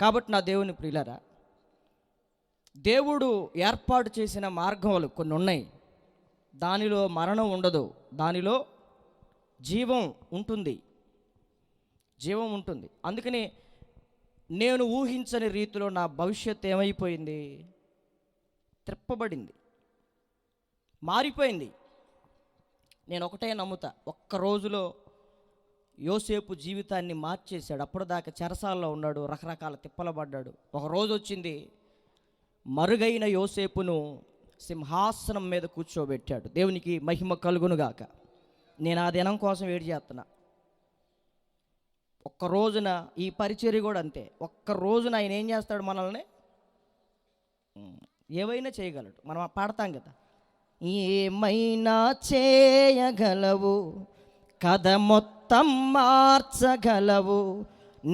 కాబట్టి నా దేవుని ప్రియులారా, దేవుడు ఏర్పాటు చేసిన మార్గాలు కొన్ని ఉన్నాయి. దానిలో మరణం ఉండదు, దానిలో జీవం ఉంటుంది, జీవం ఉంటుంది. అందుకని నేను ఊహించని రీతిలో నా భవిష్యత్తు ఏమైపోయింది, త్రిప్పబడింది, మారిపోయింది. నేను ఒకటే నమ్ముతా, ఒక్క రోజులో యోసేపు జీవితాన్ని మార్చేశాడు. అప్పటిదాకా చెరసాల్లో ఉన్నాడు, రకరకాల తిప్పలు పడ్డాడు. ఒక రోజు వచ్చింది, మరుగైన యోసేపును సింహాసనం మీద కూర్చోబెట్టాడు. దేవునికి మహిమ కలుగునుగాక. నేను ఆ దినం కోసం వెయిట్ చేస్తున్నా. ఒక్క రోజున ఈ పరిచర్య కూడా అంతే. ఒక్క రోజున ఆయన ఏం చేస్తాడు, మనల్ని ఏవైనా చేయగలడు. మనం పాడతాం కదా, ఏమైనా చేయగలవు, కథ మొత్తం మార్చగలవు,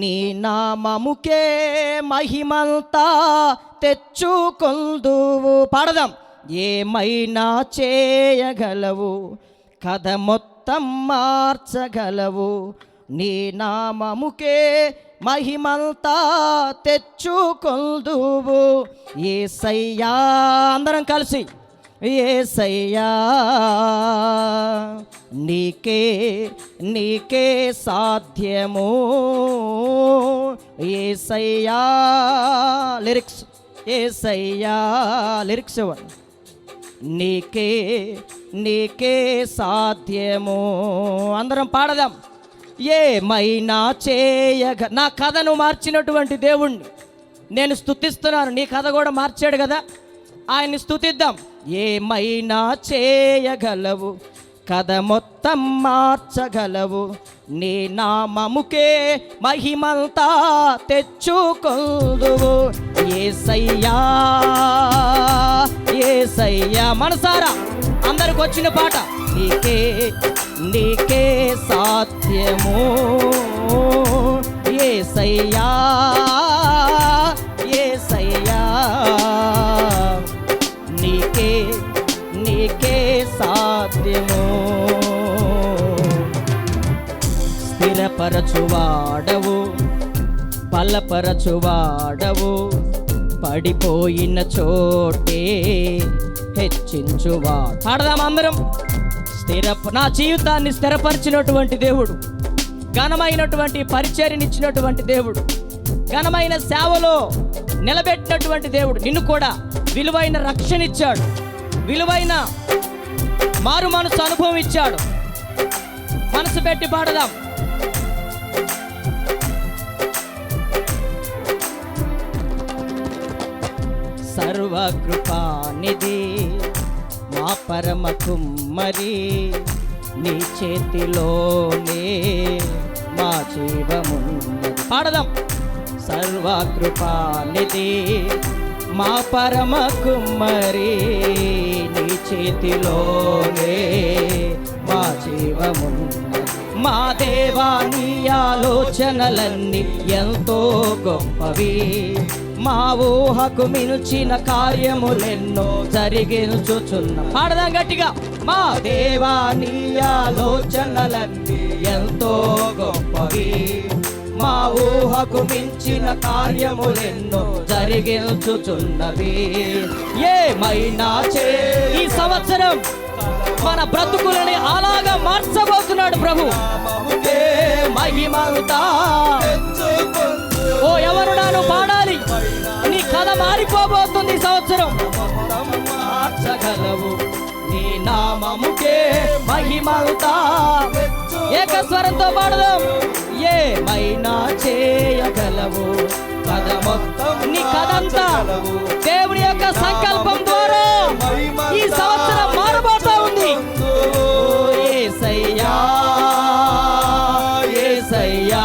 నీ నామముకే మహిమంతా తెచ్చుకొందువు. పాడదాం. ఏమైనా చేయగలవు, కథ మొత్తం మార్చగలవు, నీ నామముకే మహిమంతా తెచ్చుకొందువు. యేసయ్యా, అందరం కలిసి యేసయ్యా, నీకే నీకే సాధ్యము. యేసయ్యా, లిరిక్స్, యేసయ్యా, లిరిక్స్ ఇవ్వండి. నీకే నీకే సాధ్యము. అందరం పాడదాం. ఏమైనా నా కథను మార్చినటువంటి దేవుణ్ణి నేను స్తుతిస్తున్నాను. నీ కథ కూడా మార్చాడు కదా, ఆయన్ని స్తుతిద్దాం. ఏమైనా చేయగలవు, కథ మొత్తం మార్చగలవు, నీ నామముకే మహిమంతా తెచ్చుకొందువు. యేసయ్యా, యేసయ్యా, మనసారా అందరికి వచ్చిన పాట. నీకే నీకే సాధ్యము. యేసయ్యా, యేసయ్యా, నీకే నీకే సాధ్యము. స్థిరపరచువాడవు, బలపరచువాడవు, పడిపోయిన చోటే హెచ్చించువాడు. పాడదాం అందరం. నా జీవితాన్ని స్థిరపరిచినటువంటి దేవుడు, ఘనమైనటువంటి పరిచర్యనిచ్చినటువంటి దేవుడు, ఘనమైన సేవలో నిలబెట్టినటువంటి దేవుడు, నిన్ను కూడా విలువైన రక్షణ ఇచ్చాడు, విలువైన మారు మనసు అనుభవం ఇచ్చాడు. మనసు పెట్టి పాడదాం. సర్వకృపానిధి మా పరమ కుమ్మరి, నీ చేతిలోనే మా జీవమున్నది. పాడదాం. సర్వకృపానిధి మా పరమ కుమ్మరి, నీ చేతిలోనే మా జీవమున్నది. మా దేవా, నీ ఆలోచనలన్నీ ఎంతో గొప్పవి, మా ఊహకు మించిన కార్యములెన్నో జరిగించుచున్న. పాడదాం గట్టిగా. మా దేవా, నీ ఆలోచనలన్నీ ఎంతో గొప్పవి, మా ఊహకు మించిన కార్యములెన్నో జరిగించుచున్నవి. ఏమైనా ఈ సంవత్సరం మన బ్రతుకులని అలాగా మార్చబోతున్నాడు ప్రభు. మహిమంతా ఓ ఎవరు నాను పాడాలి. నీ కథ మారిపోబోతుంది ఈ సంవత్సరం. మార్చగలవు, నీ నామముకే మహిమంతా. ఏకస్వరంతో పాడదాం. ఏమైనా చేయగలవు, కథ మొత్తం, నీ కథంతా దేవుని యొక్క సంకల్పం ద్వారా ఈ సంవత్సరం మారబోతా ఉంది. యేసయ్యా, యేసయ్యా,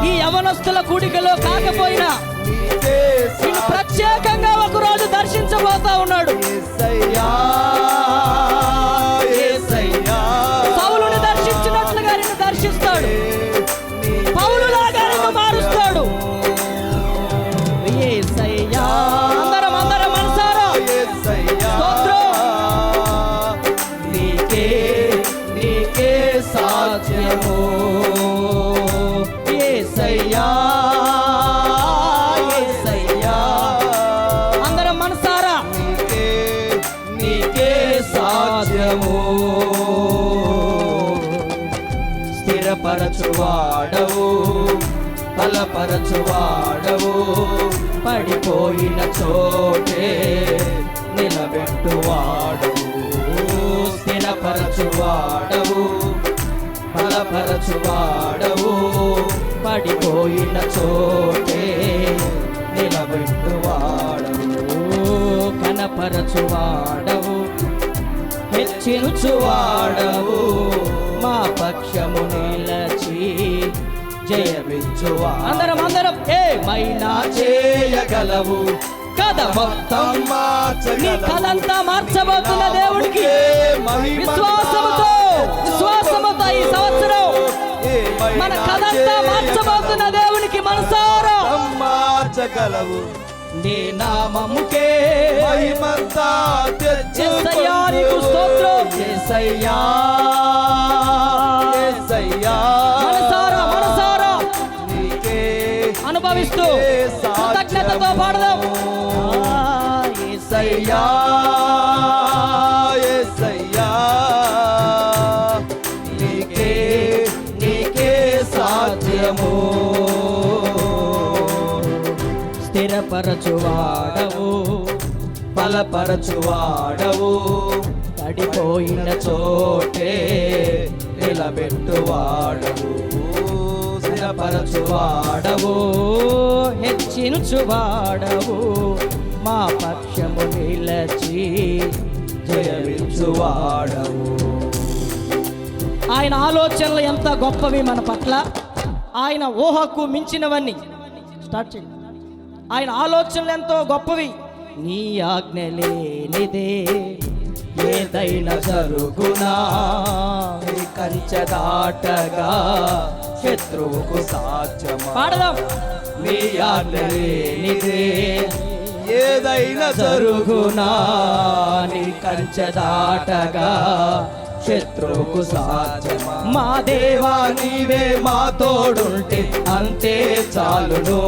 ఈ యవనస్తుల కూడికలో కాకపోయినా నిన్ను ప్రత్యేకంగా ఒక రోజు దర్శించబోతా ఉన్నాడు. పౌలుని దర్శించినట్లుగా నిన్ను దర్శిస్తాడు, పౌలులాగా నిన్ను మారుస్తాడు. యేసయ్యా, అందరం అందరం మనసారా స్తోత్రం. నీకే నీకే సాధ్యము. యేసయ్యా, బలపరచువాడవు, బలపరచువాడవు, పడిపోయిన చోటే నిలబెట్టువాడవు, స్థిరపరచువాడవు, బలపరచువాడవు, పడిపోయిన చోటే నిలబెట్టువాడవు, కనపరచువాడవు, హెచ్చించువాడవు, మా పక్షము నిలచి జయమిచ్చువా. అందరం ఏమైనా చేయగలవు, కథ మొత్తం నీ కథంతా మార్చబోతున్న దేవుడికి విశ్వాసముతో ఈ సంవత్సరం మన కథంతా మార్చబోతున్న దేవునికి మనసారా మార్చగలవు. నీ నామముకే మహిమంతా యేసయ్యా నీకు స్తోత్రం. యేసయ్యా మనసారా నీకే అనుభవిస్తూ కృతజ్ఞతతో పాడదాం. యేసయ్యా యేసయ్యా నీకే సాధ్యము. స్థిరపరచువాడవు, బలపరచువాడవు, పడిపోయిన చోటే నిలబెట్టువాడవు, స్థిరపరచువాడవు, హెచ్చించువాడవు, మా పక్షము నిలచి జయమిచ్చువాడవు. ఆయన ఆలోచనలు ఎంత గొప్పవి మన పట్ల, ఆయన ఊహకు మించినవన్నీ. స్టార్ట్ చేయండి. ఆయన ఆలోచనలు ఎంతో గొప్పవి. నీ ఆజ్ఞ లేనిదే ఏదైనా జరుగునా, నీ కంచె దాటగా శత్రువుకు సాధ్యమా. పాడదాం. నీ ఆజ్ఞ లేనిదే ఏదైనా జరుగునా, నీ కంచె దాటగా శత్రువుకు సాధ్యమా. మా దేవా నీవే మా తోడుంటే అంతే చాలును,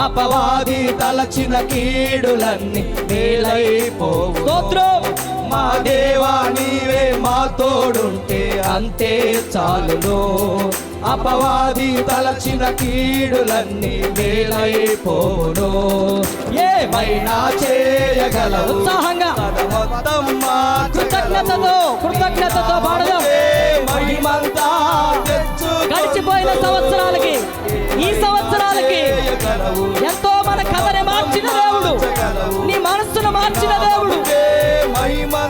అపవాది తలచిన కీడులన్నీ మేలైపోవు. స్తోత్రం. మా దేవా నీవే మా తోడుంటే అంతే చాలును, అపవాది తలచిన కీడులన్నీ మేలైపోను. ఏమైనా చేయగలవు, ఉత్సాహంగా మొత్తం కృతజ్ఞతతో పాడదాం. మహిమంతా గడిచిపోయిన సంవత్సరాలకి ఈ సంవత్సరాలకి ఎంతో మన కథని మార్చిన దేవుడు, నీ మనస్సును మార్చిన దేవుడు,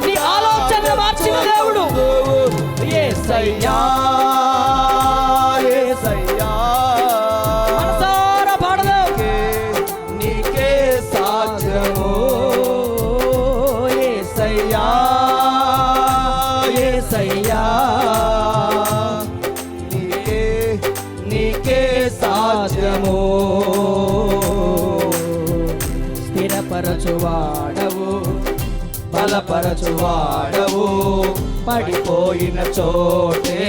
నీ ఆలోచన మార్చిన దేవుడు. యేసయ్యా యేసయ్యా మనసారా పాడదాం. నీకే సాధ్యము. యేసయ్యా యేసయ్యా నీకే సాధ్యము. స్థిరపరచువాడవు, బలపరచువాడవు, పడిపోయిన చోటే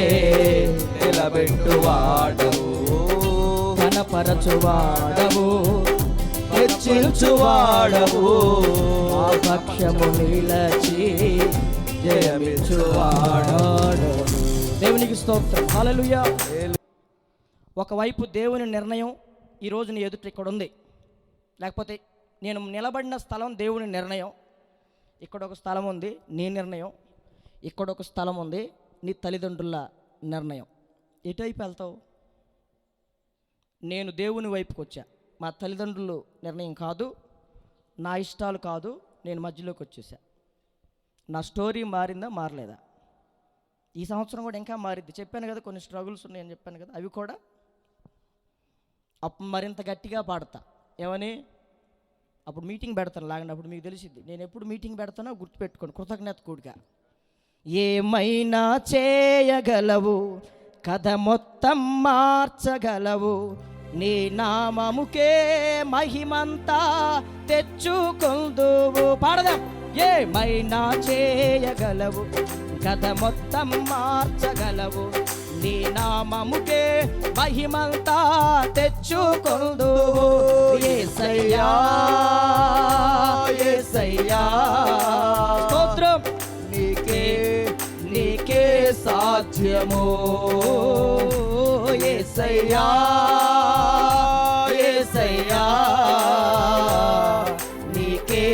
నిలబెట్టువాడవు, కనపరచువాడవు, హెచ్చించువాడవు, మా పక్షము నిలచి జయమిచ్చువాడు. దేవునికి స్తోత్రం. హల్లెలూయా. ఒకవైపు దేవుని నిర్ణయం ఈరోజు నీ ఎదుట ఇక్కడ ఉంది, లేకపోతే నేను నిలబడిన స్థలం దేవుని నిర్ణయం. ఇక్కడ ఒక స్థలం ఉంది నీ నిర్ణయం, ఇక్కడ ఒక స్థలం ఉంది నీ తల్లిదండ్రుల నిర్ణయం. ఎటువైపు వెళ్తావు? నేను దేవుని వైపుకి వచ్చా, మా తల్లిదండ్రులు నిర్ణయం కాదు, నా ఇష్టాలు కాదు, నేను మధ్యలోకి వచ్చేసా. నా స్టోరీ మారిందా మారలేదా? ఈ సంవత్సరం కూడా ఇంకా మారిద్ది. చెప్పాను కదా కొన్ని స్ట్రగుల్స్ ఉన్నాయని చెప్పాను కదా, అవి కూడా అప్పుడు మరింత గట్టిగా పాడతా. ఏమని? అప్పుడు మీటింగ్ పెడతాను లాగండి, అప్పుడు మీకు తెలిసిద్ది. నేను ఎప్పుడు మీటింగ్ పెడతానో గుర్తుపెట్టుకోండి, కృతజ్ఞత కూడిగా. ఏమైనా చేయగలవు, కథ మొత్తం మార్చగలవు, నీ నామముకే మహిమంతా తెచ్చుకుందువు. పాడదాం. ఏమైనా చేయగలవు, కథ మొత్తం మార్చగలవు, నీ నామముకే మహిమంతా తెచ్చుకుందువు. యేసయ్యా యేసయ్యా స్తోత్రం. నీకే సాధ్యము. యేసయ్యా యేసయ్యా నీకే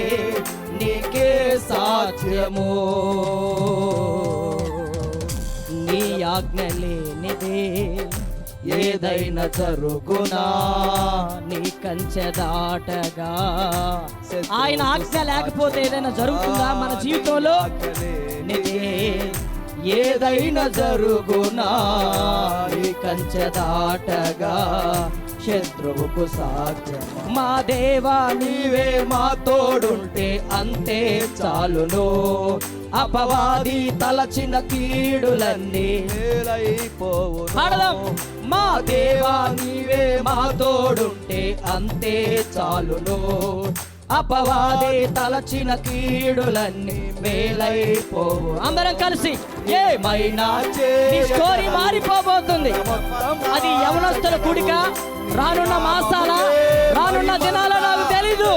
నీకే సాధ్యము నీ ఆజ్ఞ లేనిదే ఏదైనా జరుగునా నీ కంచె దాటగా ఆయన ఆజ్ఞ లేకపోతే ఏదైనా జరుగుతుందా మన జీవితంలో నిదే ఏదైనా జరుగునా నీ కంచె దాటగా శత్రువుకు సాధ్యం మా దేవా నీవే మా తోడుంటే అంతే చాలును అపవాది తలచిన కీడులన్నీ పాడదాం మా దేవా నీవే మా తోడుంటే అంతే చాలును అపవాది తలచిన కీడులన్నీ మేలైపోవు అందరం కలిసి ఏమైనా నీ స్టోరీ మారిపోబోతుంది అది యవనస్తుల కూడిక రానున్న మాసాల రానున్న దినాల నాకు తెలీదు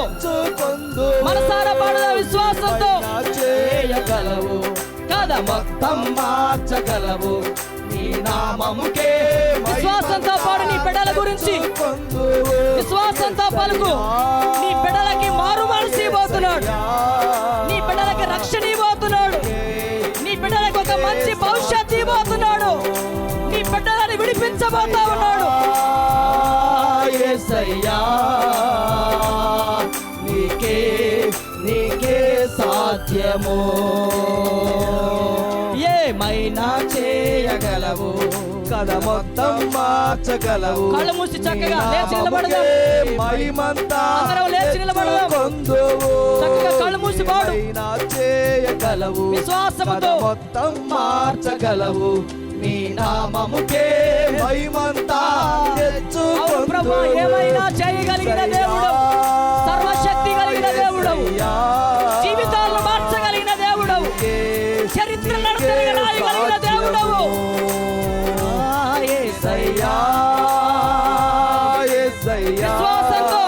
మనసారా పాడదా విశ్వాసంతో చేయగలవు కదా మొత్తం మార్చగలవు నీ నామముకే విశ్వాసంతో పాడు నీ బిడ్డల గురించి విశ్వాసంతో పలుకు నీ బిడ్డలకి మారు మనసు ఇవ్వబోతున్నాడు నీ బిడ్డలకి రక్షణ ఇవ్వబోతున్నాడు నీ బిడ్డలకు ఒక మంచి భవిష్యత్తు ఇవ్వబోతున్నాడు నీ బిడ్డలని విడిపించబోతా ఉన్నాడు యేసయ్యా నీకే నీకే సాధ్యము ఏమైనా చేయగలవు కథ మొత్తం మార్చగలవు కళ్ళు మూసి చక్కగా లేచి నిలబడదాం మహిమంతా అందరం లేచి నిలబడదాం చక్కగా కళ్ళు మూసి పాడు చేయగలవు విశ్వాసముతో మొత్తం మార్చగలవు నీ నామముకే మహిమంతా ప్రభువా ఏమైనా చేయగలిగిన దేవుడు సర్వశక్తి కలిగిన దేవుడు జీవితాలను మార్చగలిగిన దేవుడు చరిత్రలను తిరగరాయగలిగిన దేవుడు యేసయ్యా యేసయ్యా విశ్వాసంతో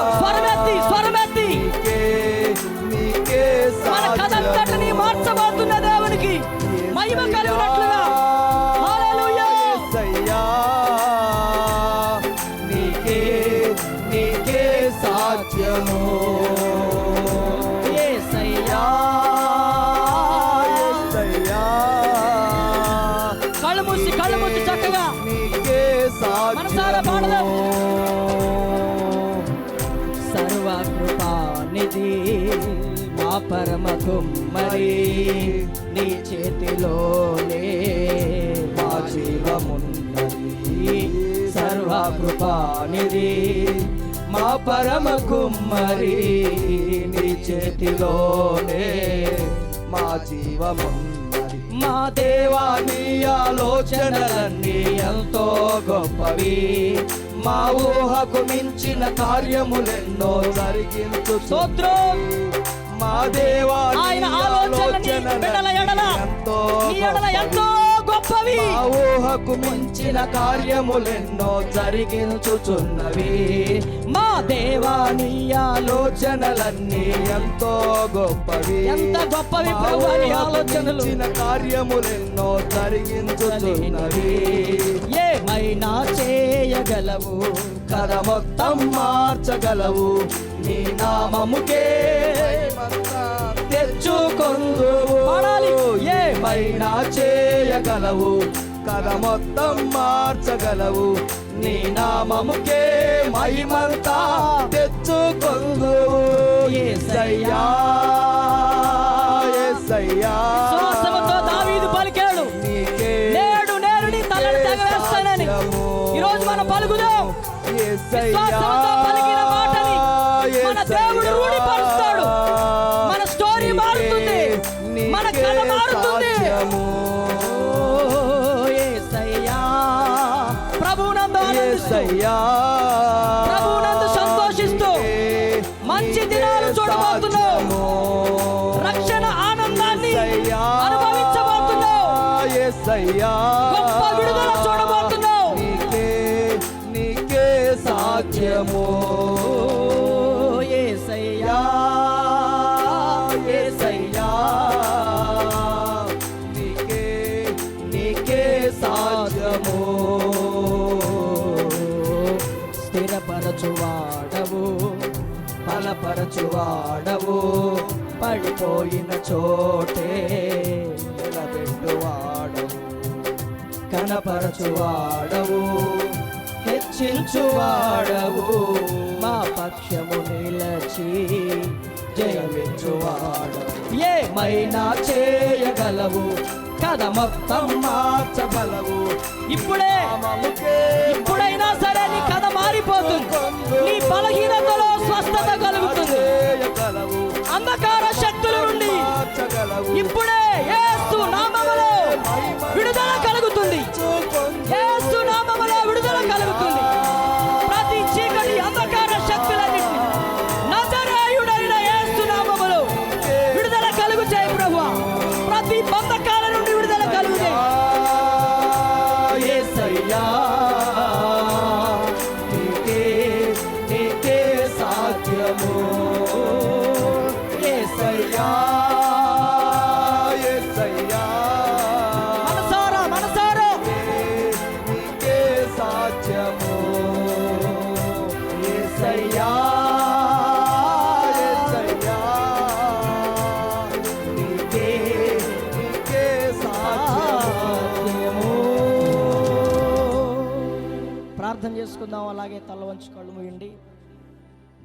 స్వరమెత్తి నీకే మన కథంతటిని మార్చబోతున్న దేవునికి మహిమ కలిగినట్లుగా హల్లెలూయా యేసయ్యా నీకే నీకే సాధ్యము యేసయ్యా యేసయ్యా కళ్ళు మూసి చక్కగా నీకే మనసారా పాడదాం సాధ్యము సర్వకృపానిధి మా పరమ కుమ్మరి నీ చేతిలోనే మా జీవమున్నది సర్వకృపానిధి మా పరమ కుమ్మరి నీ చేతిలోనే మా జీవమున్నది మా దేవా నీ ఆలోచనలన్నీ ఎంతో గొప్పవి మా ఊహకు మించిన కార్యములెన్నో జరిగించు స్తోత్రం మా దేవా ఆయన ఆలోచనలని బిడ్డల ఎడల నీ ఎడల ఎంతో గొప్పవి మా ఊహకు మించిన కార్యములెన్నో జరిగించుచున్నవి మా దేవా నీ ఆలోచనలన్నీ ఎంతో గొప్పవి ఎంత గొప్పవి ప్రభువా నీ ఆలోచనలు మించిన కార్యములెన్నో జరిగించుచున్నవి ఏమైనా చేయగలవు కథ మొత్తం మార్చగలవు నీ నామముకే తెచ్చుకొందువు పాడాలి. ఏమైనా చేయగలవు కథ మొత్తం మార్చగలవు నీ నామముకే మహిమంతా తెచ్చుకొందువు యేసయ్యా యేసయ్యా విశ్వాసముతో దావీదు పలికాడు నీకే నేడు నేను నీ తలను తెగవేస్తానని ఈరోజు మనం పలుకుదాం విశ్వాసముతో పలికిన మాటని మన దేవుడు రూఢిపరుస్తాడు మన స్టోరీ మారుతుంది మన కథ మారుతుంది యేసయ్యా ప్రభువునందు ఆనందిస్తూ ప్రభువునందు సంతోషిస్తూ మంచి దినాలు చూడబోతున్నావు రక్షణ ఆనందాన్ని అనుభవించబోతున్నావు గొప్ప విడుదల చూడబోతున్నావు నీకే సాధ్యము యేసయ్యా యేసయ్యా నీకే సాధ్యము బలపరచువాడవు, బలపరచువాడవు, పడిపోయిన చోటే నిలబెట్టువాడవు, కనపరచువాడవు, హెచ్చించువాడవు, మా పక్షము నిలచి జయమిచ్చువాడవు. ఏమైనా చేయగలవు, కథ మొత్తం మార్చగలవు. ఇప్పుడైనా సరే నీ కథ మారిపోతుంది. నీ బలహీనతలో స్వస్థత కలుగుతుంది. అంధకార శక్తుల నుండి ఇప్పుడే యేసు నామములో విడుదల కలుగుతుంది. యేసు నామములో విడుదల కలుగుతుంది. ప్రతి చీకటి అంధకార శక్తులన్నింటినీ నజరేయుడైన యేసు నామములో విడుదల కలుగు చేయి ప్రభువా. ప్రతి బంధకాల నుండి విడుదల కలుగు చేయి. యేసయ్యా నీకే సాధ్యము. యేసయ్యా యేసయ్యా మనసారా నీకే సాధ్యము. యేసయ్యా యేసయ్యా నీకే సాధ్యము. ప్రార్థన చేసుకుందాం. అలాగే తల వంచి కళ్ళు మూయండి.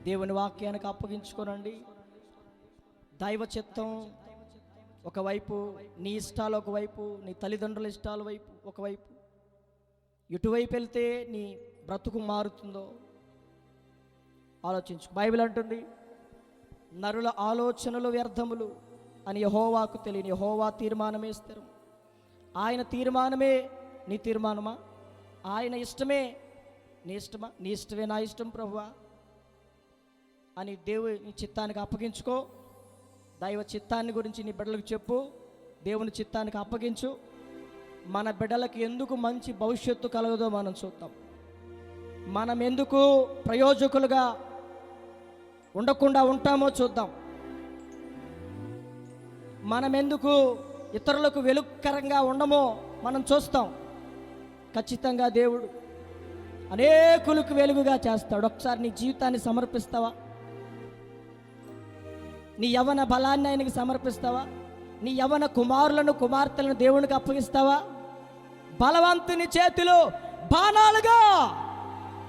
దేవుని వాక్యానికి అప్పగించుకోనండి. దైవ చిత్తం ఒకవైపు, నీ ఇష్టాలు ఒకవైపు, నీ తల్లిదండ్రుల ఇష్టాల వైపు ఒకవైపు. ఎటువైపు వెళ్తే నీ బ్రతుకు మారుతుందో ఆలోచించు. బైబిల్ అంటుంది, నరుల ఆలోచనలు వ్యర్థములు అని యెహోవాకు తెలియని. యెహోవా తీర్మానమే స్థిరం. ఆయన తీర్మానమే నీ తీర్మానమా? ఆయన ఇష్టమే నీ ఇష్టమా? నీ ఇష్టమే నా ఇష్టం ప్రభువా అని దేవుని చిత్తానికి అప్పగించుకో. దైవ చిత్తాన్ని గురించి నీ బిడ్డలకు చెప్పు. దేవుని చిత్తానికి అప్పగించు. మన బిడ్డలకు ఎందుకు మంచి భవిష్యత్తు కలగదో మనం చూద్దాం. మనం ఎందుకు ప్రయోజకులుగా ఉండకుండా ఉంటామో చూద్దాం. మనం ఎందుకు ఇతరులకు వెలుగుకరంగా ఉండమో మనం చూస్తాం. ఖచ్చితంగా దేవుడు అనేకులకు వెలుగుగా చేస్తాడు. ఒకసారి నీ జీవితాన్ని సమర్పిస్తావా? నీ యవ్వన బలాన్ని ఆయనకి సమర్పిస్తావా? నీ యవ్వన కుమారులను కుమార్తెలను దేవునికి అప్పగిస్తావా? బలవంతుని చేతిలో బాణాలుగా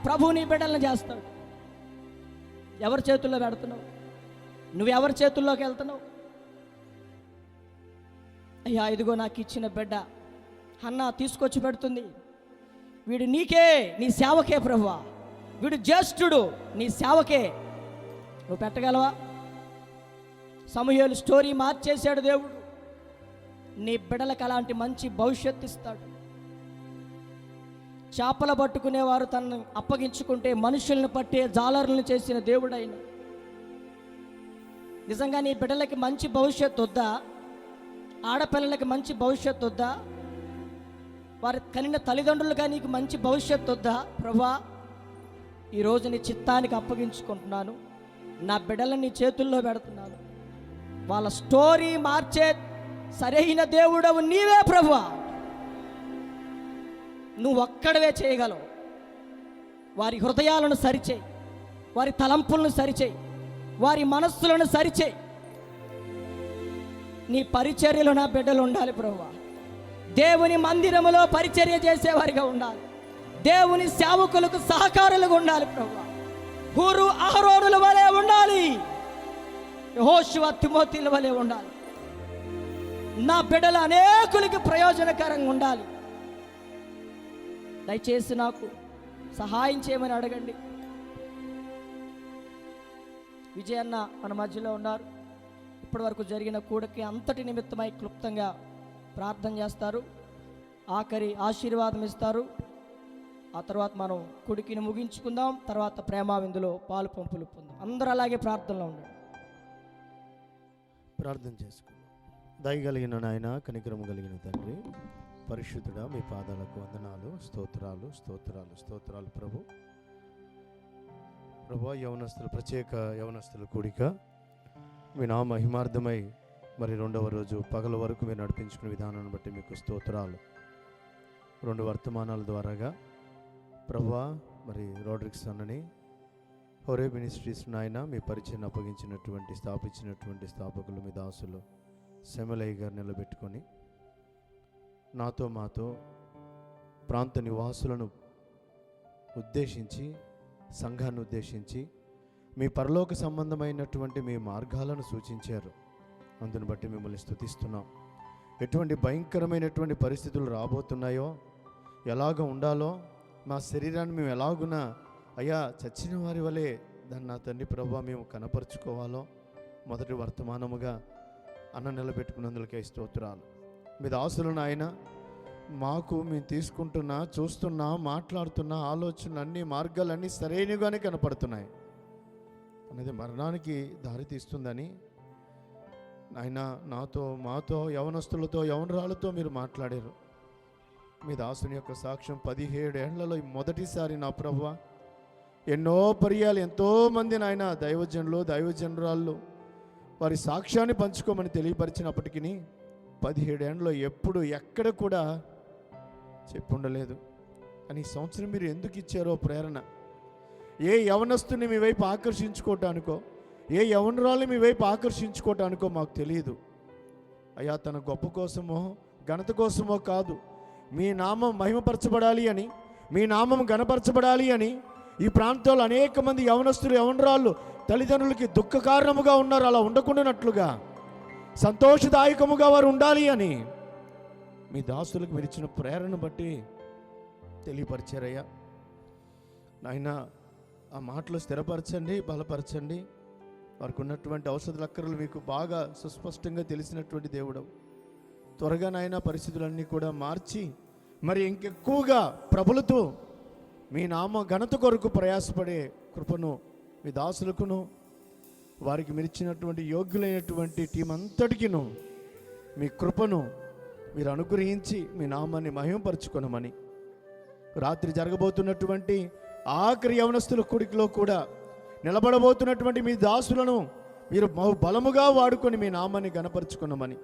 ప్రభు నీ బిడ్డలను చేస్తాడు. ఎవరి చేతుల్లో పెడుతున్నావు? నువ్వెవరి చేతుల్లోకి వెళ్తున్నావు? అయ్యా ఇదిగో నాకు ఇచ్చిన బిడ్డ హన్నా తీసుకొచ్చి పెడుతుంది. వీడు నీకే, నీ సేవకే ప్రభువా. వీడు జ్యేష్ఠుడు, నీ సేవకే. నువ్వు పెట్టగలవా? సమూయేలు స్టోరీ మార్చేశాడు దేవుడు. నీ బిడ్డలకు అలాంటి మంచి భవిష్యత్తు ఇస్తాడు. చేపలు పట్టుకునేవారు తనను అప్పగించుకుంటే మనుషులను పట్టే జాలరులను చేసిన దేవుడైన. నిజంగా నీ బిడ్డలకి మంచి భవిష్యత్తు వద్దా? ఆడపిల్లలకి మంచి భవిష్యత్తు వద్దా? వారి కనిన తల్లిదండ్రులుగా నీకు మంచి భవిష్యత్తు వద్దా? ప్రభా ఈరోజు నీ చిత్తానికి అప్పగించుకుంటున్నాను. నా బిడ్డలను నీ చేతుల్లో పెడుతున్నాను. వాళ్ళ స్టోరీ మార్చే సరైన దేవుడవు నీవే ప్రభువా. నువ్వు ఒక్కడవే చేయగలవు. వారి హృదయాలను సరిచేయి, వారి తలంపులను సరిచేయి, వారి మనస్సులను సరిచేయి. నీ పరిచర్యలో నా బిడ్డలు ఉండాలి ప్రభువా. దేవుని మందిరములో పరిచర్య చేసేవారిగా ఉండాలి. దేవుని సేవకులకు సహకారులుగా ఉండాలి ప్రభువా. హూరు అహరోనుల వలె ఉండాలి. యెహోషువ తిమోతిల వలె ఉండాలి. నా బిడ్డలు అనేకులకి ప్రయోజనకరంగా ఉండాలి. దయచేసి నాకు సహాయం చేయమని అడగండి. విజయన్న మన మధ్యలో ఉన్నారు. ఇప్పటి వరకు జరిగిన కూడకి అంతటి నిమిత్తమై క్లుప్తంగా ప్రార్థన చేస్తారు. ఆఖరి ఆశీర్వాదం ఇస్తారు. ఆ తర్వాత మనం కుడికిని ముగించుకుందాం. తర్వాత ప్రేమ విందులో పాలు పంపులు పొందాం. అందరూ అలాగే ప్రార్థనలో ఉండండి. ప్రార్థన చేసుకుందాం. దయగలిగిన నాయన, కనికరము కలిగిన తండ్రి, పరిశుద్ధుడా, మీ పాదాలకు వందనాలు, స్తోత్రాలు స్తోత్రాలు స్తోత్రాలు ప్రభు. యవనస్తులు, ప్రత్యేక యవనస్తుల కూడిక మీ నా మహిమార్థమై మరి రెండవ రోజు పగల వరకు మీరు నడిపించుకునే విధానాన్ని బట్టి మీకు స్తోత్రాలు. 2 వర్తమానాల ద్వారాగా ప్రభువా మరి రోడ్రిక్స్ అన్నని ఒరే మినిస్ట్రీస్ నాయన మీ పరిచయం అప్పగించినటువంటి స్థాపించినటువంటి స్థాపకులు మీ దాసులు సెమలయ్య గారు నిలబెట్టుకొని నాతో మాతో ప్రాంత నివాసులను ఉద్దేశించి సంఘాన్ని ఉద్దేశించి మీ పరలోక సంబంధమైనటువంటి మీ మార్గాలను సూచించారు. అందును బట్టి మిమ్మల్ని స్తుతిస్తున్నాం. ఎటువంటి భయంకరమైనటువంటి పరిస్థితులు రాబోతున్నాయో, ఎలాగ ఉండాలో, మా శరీరాన్ని మేము ఎలాగున అయ్యా చచ్చిన వారి వలె దాన్ని నా తండ్రి ప్రభువా మేము కనపరుచుకోవాలో మొదటి వర్తమానముగా అన్న నిలబెట్టుకున్నందుకే స్తోత్రాలు. మీ దాసులను ఆయన మాకు మేము తీసుకుంటున్నా, చూస్తున్నా, మాట్లాడుతున్న ఆలోచనలు అన్నీ మార్గాలన్నీ సరైనగానే కనపడుతున్నాయి. అనేది మరణానికి దారి తీస్తుందని ఆయన నాతో మాతో యవనస్తులతో యవనరాలతో మీరు మాట్లాడారు. మీ దాసుని యొక్క సాక్ష్యం 17 ఏళ్లలో మొదటిసారి నా ప్రభువా ఎన్నో పర్యాలు ఎంతోమంది నాయన దైవజనులు దైవజనురాళ్ళు వారి సాక్ష్యాన్ని పంచుకోమని తెలియపరిచినప్పటికీ 17 ఏళ్ళలో ఎప్పుడు ఎక్కడ కూడా చెప్పుండలేదు. కానీ ఈ సంవత్సరం మీరు ఎందుకు ఇచ్చారో ప్రేరణ, ఏ యవనస్తుని మీ వైపు ఆకర్షించుకోవటానికో, ఏ యవనరాలు మీ వైపు ఆకర్షించుకోవటానికో మాకు తెలియదు అయ్యా. తన గొప్ప కోసమో ఘనత కోసమో కాదు, మీ నామం మహిమపరచబడాలి అని, మీ నామం గణపరచబడాలి అని ఈ ప్రాంతంలో అనేక మంది యవనస్తులు యవనరాళ్ళు తల్లిదండ్రులకి దుఃఖ కారణముగా ఉన్నారు. అలా ఉండకుండానట్లుగా సంతోషదాయకముగా వారు ఉండాలి అని మీ దాసులకు మీరు ఇచ్చిన ప్రేరణ బట్టి తెలియపరిచారయ్యా. నాయన ఆ మాటలు స్థిరపరచండి, బలపరచండి. వారికి ఉన్నటువంటి ఔషధ అక్కర్లు మీకు బాగా సుస్పష్టంగా తెలిసినటువంటి దేవుడు. త్వరగా నాయన పరిస్థితులన్నీ కూడా మార్చి మరి ఇంకెక్కువగా ప్రబలుతూ మీ నామ ఘనత కొరకు ప్రయాసపడే కృపను మీ దాసులకును వారికి మీరు ఇచ్చినటువంటి యోగ్యులైనటువంటి టీం అంతటికిను మీ కృపను మీరు అనుగ్రహించి మీ నామాన్ని మహిమపరచుకొనమని, రాత్రి జరగబోతున్నటువంటి ఆఖరి యవనస్తుల కూడికలో కూడా నిలబడబోతున్నటువంటి మీ దాసులను మీరు బలముగా వాడుకొని మీ నామాన్ని గణపరచుకొనమని,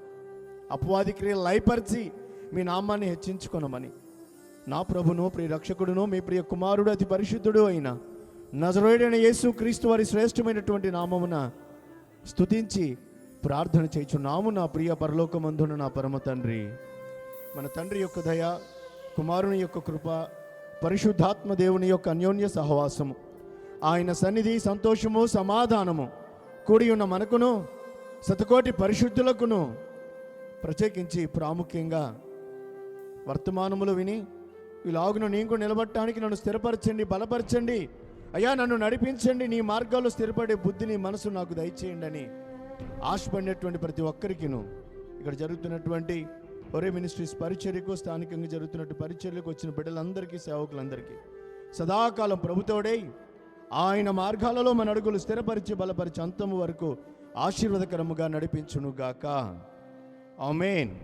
అపవాది క్రియలు లయపరిచి మీ నామాన్ని హెచ్చించుకొనమని, నా ప్రభును ప్రియ రక్షకుడును మీ ప్రియ కుమారుడు అతి పరిశుద్ధుడు అయిన నజరేయుడైన యేసు క్రీస్తు వారి శ్రేష్టమైనటువంటి నామమున స్తుతించి ప్రార్థన చేయుచున్నాము. నా ప్రియ పరలోకమందున నా పరమ తండ్రి. మన తండ్రి యొక్క దయ, కుమారుని యొక్క కృప, పరిశుద్ధాత్మ దేవుని యొక్క అన్యోన్య సహవాసము, ఆయన సన్నిధి, సంతోషము, సమాధానము కూడి ఉన్న మనకును శతకోటి పరిశుద్ధులకును ప్రత్యేకించి ప్రాముఖ్యంగా వర్తమానములు విని ఇలాగున నేను నిలబడటానికి నన్ను స్థిరపరచండి, బలపరచండి అయ్యా, నన్ను నడిపించండి, నీ మార్గాల్లో స్థిరపడే బుద్ధిని మనసు నాకు దయచేయండి అని ఆశపడినటువంటి ప్రతి ఒక్కరికిను ఇక్కడ జరుగుతున్నటువంటి ఒరే మినిస్ట్రీస్ పరిచర్యకు, స్థానికంగా జరుగుతున్నట్టు పరిచర్యకు వచ్చిన బిడ్డలందరికీ, సేవకులందరికీ సదాకాలం ప్రభుతోడై ఆయన మార్గాలలో మన అడుగులు స్థిరపరిచి బలపరిచి అంతము వరకు ఆశీర్వాదకరముగా నడిపించునుగాక. ఆమేన్.